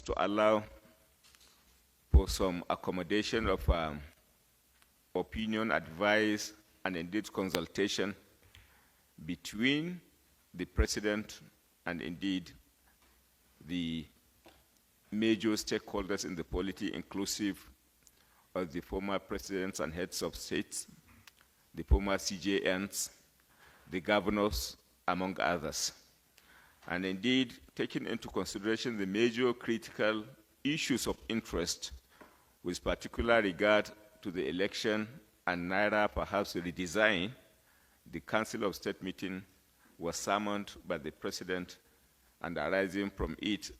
to allow for some accommodation of opinion, advice, and indeed consultation between the President and indeed the major stakeholders in the polity, inclusive of the former presidents and heads of states, the former CJNs, the governors, among others. And indeed, taking into consideration the major critical issues of interest with particular regard to the election and naira perhaps redesign, the Council of State meeting was summoned by the President, and arising from it,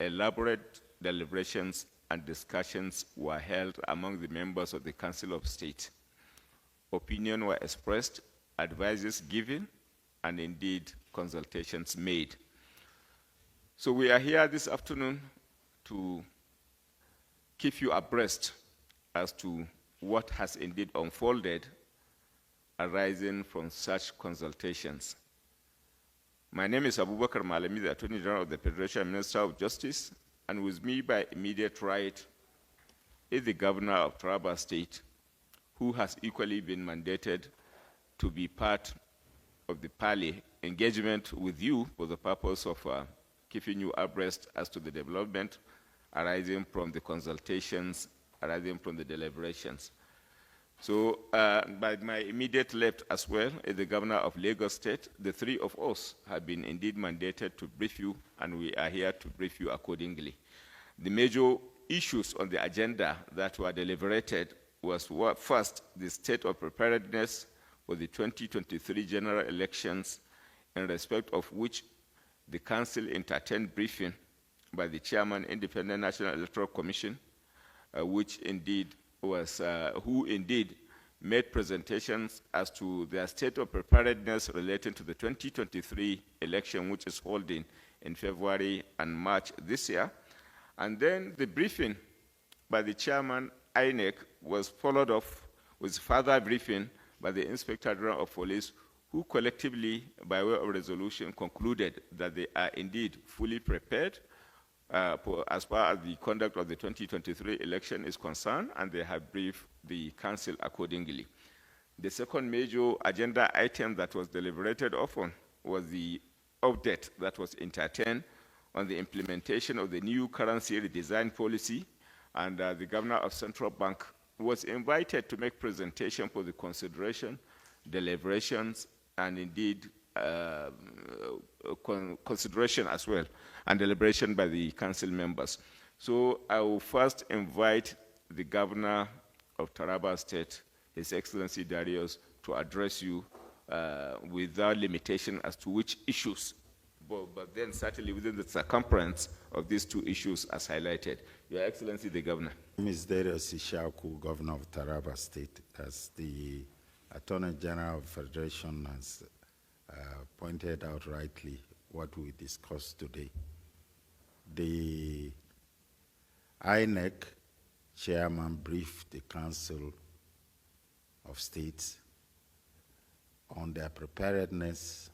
elaborate deliberations and discussions were held among the members of the Council of State. Opinions were expressed, advices given, and indeed consultations made. So we are here this afternoon to keep you abreast as to what has indeed unfolded arising from such consultations. My name is Abubakar Malami, the Attorney General of the Federation Minister of Justice, and with me by immediate right is the Governor of Taraba State, who has equally been mandated to be part of the Pali engagement with you for the purpose of keeping you abreast as to the development arising from the consultations, arising from the deliberations. So by my immediate left as well is the Governor of Lagos State. The three of us have been indeed mandated to brief you, and we are here to brief you accordingly. The major issues on the agenda that were deliberated was first, the state of preparedness for the 2023 general elections, in respect of which the Council entertained briefing by the Chairman, Independent National Electoral Commission, which indeed was, who indeed made presentations as to their state of preparedness relating to the 2023 election, which is holding in February and March this year. And then the briefing by the Chairman, INEC, was followed up with further briefing by the Inspector General of Police, who collectively, by way of resolution, concluded that they are indeed fully prepared as far as the conduct of the 2023 election is concerned, and they have briefed the Council accordingly. The second major agenda item that was deliberated upon was the update that was entertained on the implementation of the new currency redesign policy, and the Governor of Central Bank was invited to make presentation for the consideration, deliberations, and indeed consideration as well, and deliberation by the council members. So I will first invite the Governor of Taraba State, His Excellency Darius, to address you without limitation as to which issues, but then certainly within the circumference of these two issues as highlighted. Your Excellency, the Governor. Ms. Darius Ishaku, Governor of Taraba State, as the Attorney General of the Federation has pointed out rightly what we discussed today. The INEC chairman briefed the Council of States on their preparedness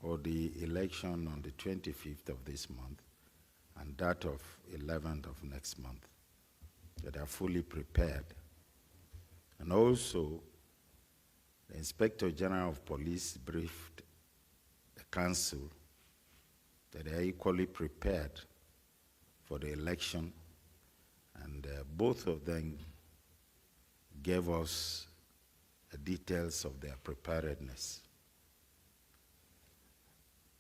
for the election on the 25th of this month and that of 11th of next month, that are fully prepared. And also, the Inspector General of Police briefed the Council that they are equally prepared for the election, and both of them gave us the details of their preparedness.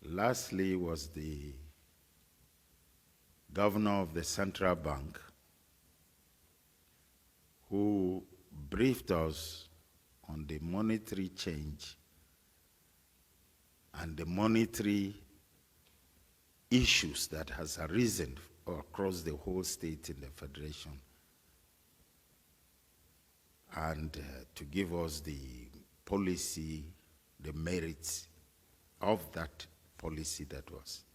Lastly was the Governor of the Central Bank, who briefed us on the monetary change and the monetary issues that has arisen across the whole state in the Federation, and to give us the policy, the merits of that policy that was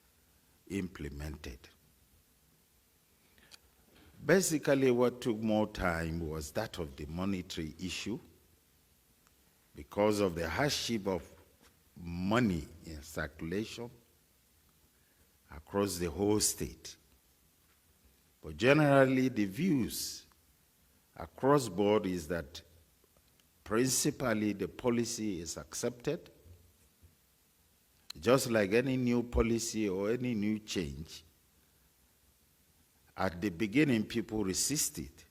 implemented. Basically, what took more time was that of the monetary issue, because of the hardship of money in circulation across the whole state. But generally, the views across board is that principally the policy is accepted. Just like any new policy or any new change, at the beginning people resist it,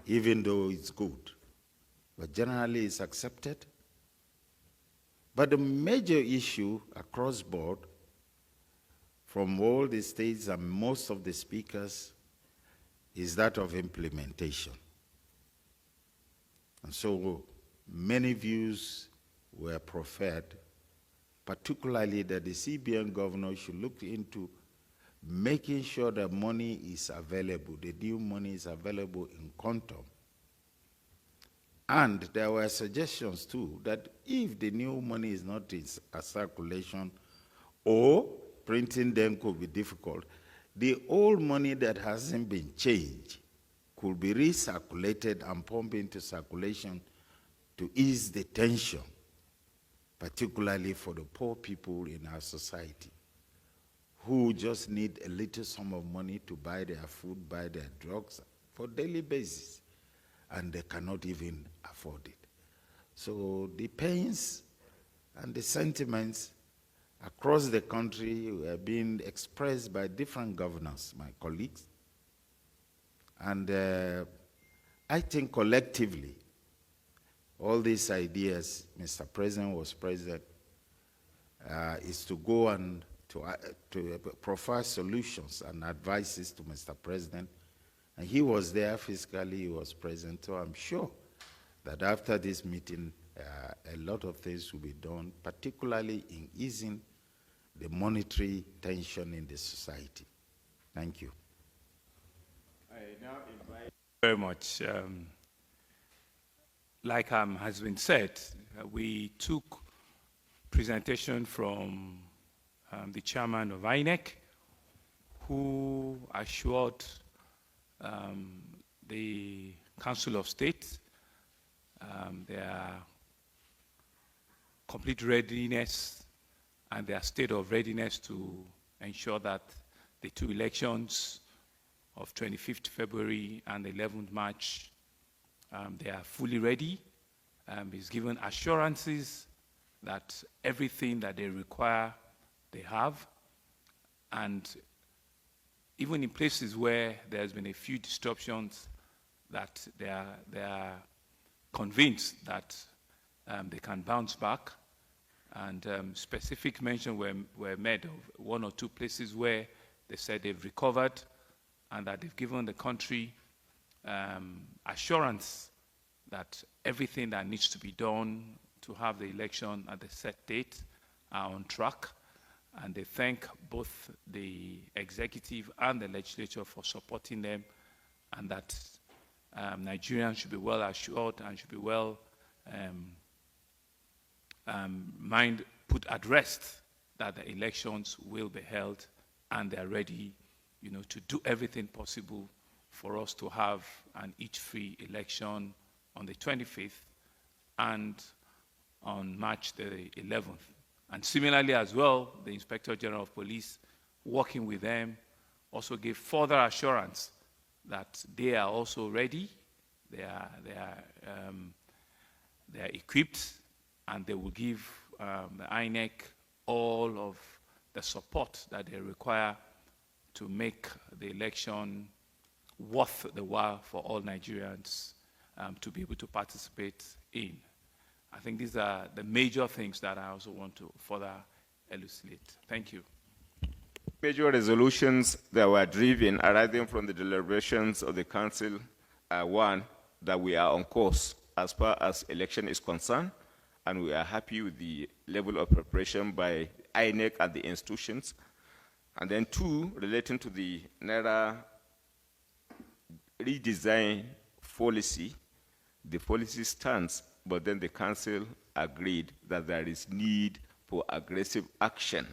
even though it's good. But generally it's accepted. But the major issue across board from all the states and most of the speakers is that of implementation. And so many views were proffered, particularly that the CBN governor should look into making sure that money is available, the new money is available in quantum. And there were suggestions too that if the new money is not in circulation or printing them could be difficult, the old money that hasn't been changed could be recirculated and pumped into circulation to ease the tension, particularly for the poor people in our society who just need a little sum of money to buy their food, buy their drugs for daily basis, and they cannot even afford it. So the pains and the sentiments across the country were being expressed by different governors, my colleagues. And I think collectively, all these ideas, Mr. President was president, is to go and to provide solutions and advices to Mr. President. And he was there physically, he was present, so I'm sure that after this meeting, a lot of things will be done, particularly in easing the monetary tension in the society. Thank you. I now invite very much. Like has been said, we took presentation from the chairman of INEC, who assured the Council of State their complete readiness and their state of readiness to ensure that the two elections of 25th February and 11th March, they are fully ready. He's given assurances that everything that they require, they have. And even in places where there's been a few disruptions, that they are convinced that they can bounce back. And specific mention were made of one or two places where they said they've recovered and that they've given the country assurance that everything that needs to be done to have the election at the set date are on track. And they thank both the executive and the legislature for supporting them, and that Nigerians should be well assured and should be well put at rest that the elections will be held, and they're ready, to do everything possible for us to have an each-free election on the 25th and on March the 11th. And similarly as well, the Inspector General of Police, working with them, also gave further assurance that they are also ready, they are equipped, and they will give the INEC all of the support that they require to make the election worth the while for all Nigerians to be able to participate in. I think these are the major things that I also want to further elucidate. Thank you. Major resolutions that were driven arising from the deliberations of the Council are one, that we are on course as far as election is concerned, and we are happy with the level of preparation by INEC and the institutions. And then two, relating to the naira redesign policy, the policy stands, but then the Council agreed that there is need for aggressive action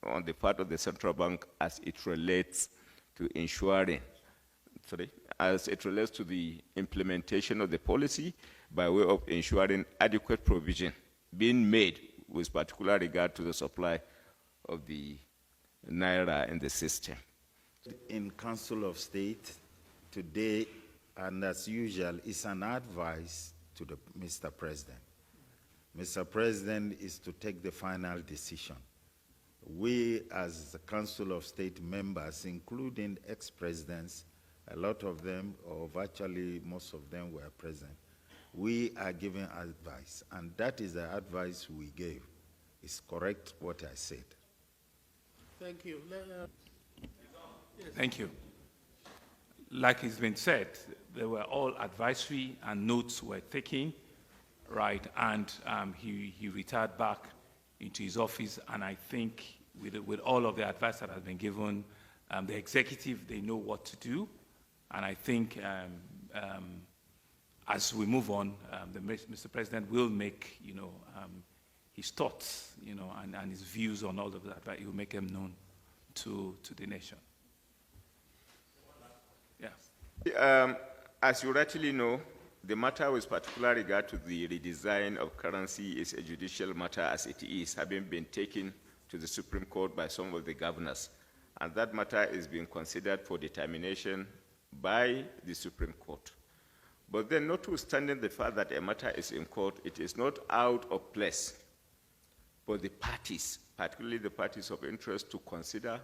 on the part of the central bank as it relates to ensuring, as it relates to the implementation of the policy by way of ensuring adequate provision being made with particular regard to the supply of the naira in the system. In Council of State today, and as usual, is an advice to the Mr. President. Mr. President is to take the final decision. We, as the Council of State members, including ex-presidents, a lot of them, or virtually most of them were present, we are giving advice, and that is the advice we gave. It's correct what I said. Thank you. Thank you. Like it's been said, they were all advisory and notes were taken, right? And he retired back into his office, and I think with all of the advice that has been given, the executive, they know what to do. And I think as we move on, Mr. President will make, his thoughts, and his views on all of that, but he will make them known to the nation. Yeah. As you rightly know, the matter with particular regard to the redesign of currency is a judicial matter as it is, having been taken to the Supreme Court by some of the governors. And that matter is being considered for determination by the Supreme Court. But then, notwithstanding the fact that a matter is in court, it is not out of place for the parties, particularly the parties of interest, to consider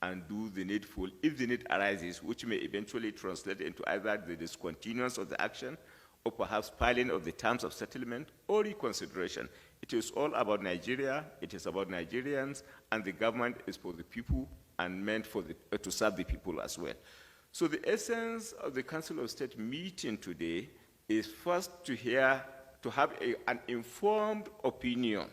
and do the needful if the need arises, which may eventually translate into either the discontinuance of the action or perhaps piling of the terms of settlement or reconsideration. It is all about Nigeria, it is about Nigerians, and the government is for the people and meant for to serve the people as well. So the essence of the Council of State meeting today is first to have an informed opinion,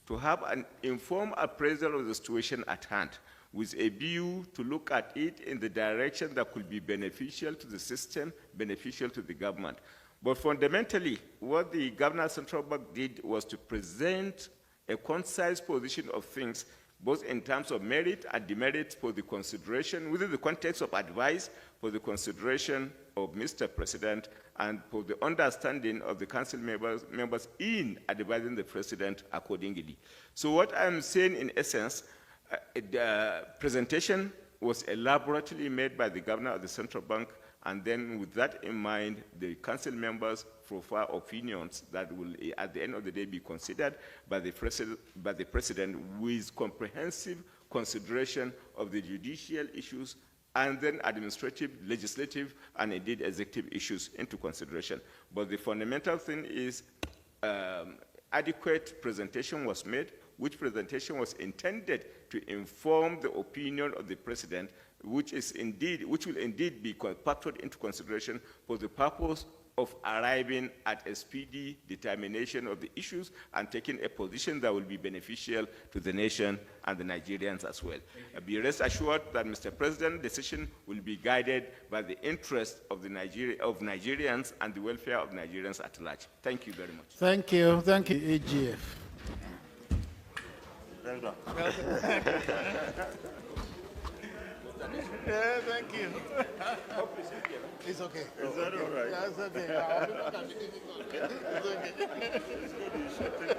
to have an informed appraisal of the situation at hand, with a view to look at it in the direction that could be beneficial to the system, beneficial to the government. But fundamentally, what the Governor Central Bank did was to present a concise position of things, both in terms of merit and demerit for the consideration, within the context of advice, for the consideration of Mr. President, and for the understanding of the council members in advising the President accordingly. So what I'm saying in essence, the presentation was elaborately made by the Governor of the Central Bank, and then with that in mind, the council members profile opinions that will, at the end of the day, be considered by the President with comprehensive consideration of the judicial issues and then administrative, legislative, and indeed executive issues into consideration. But the fundamental thing is adequate presentation was made, which presentation was intended to inform the opinion of the President, which will indeed be factored into consideration for the purpose of arriving at a speedy determination of the issues and taking a position that will be beneficial to the nation and the Nigerians as well. Be rest assured that, Mr. President, decision will be guided by the interest of Nigerians and the welfare of Nigerians at large. Thank you very much. Thank you. Thank you, AGF. Yeah, thank you. It's okay. Is that all right? Yeah, it's okay. It's okay.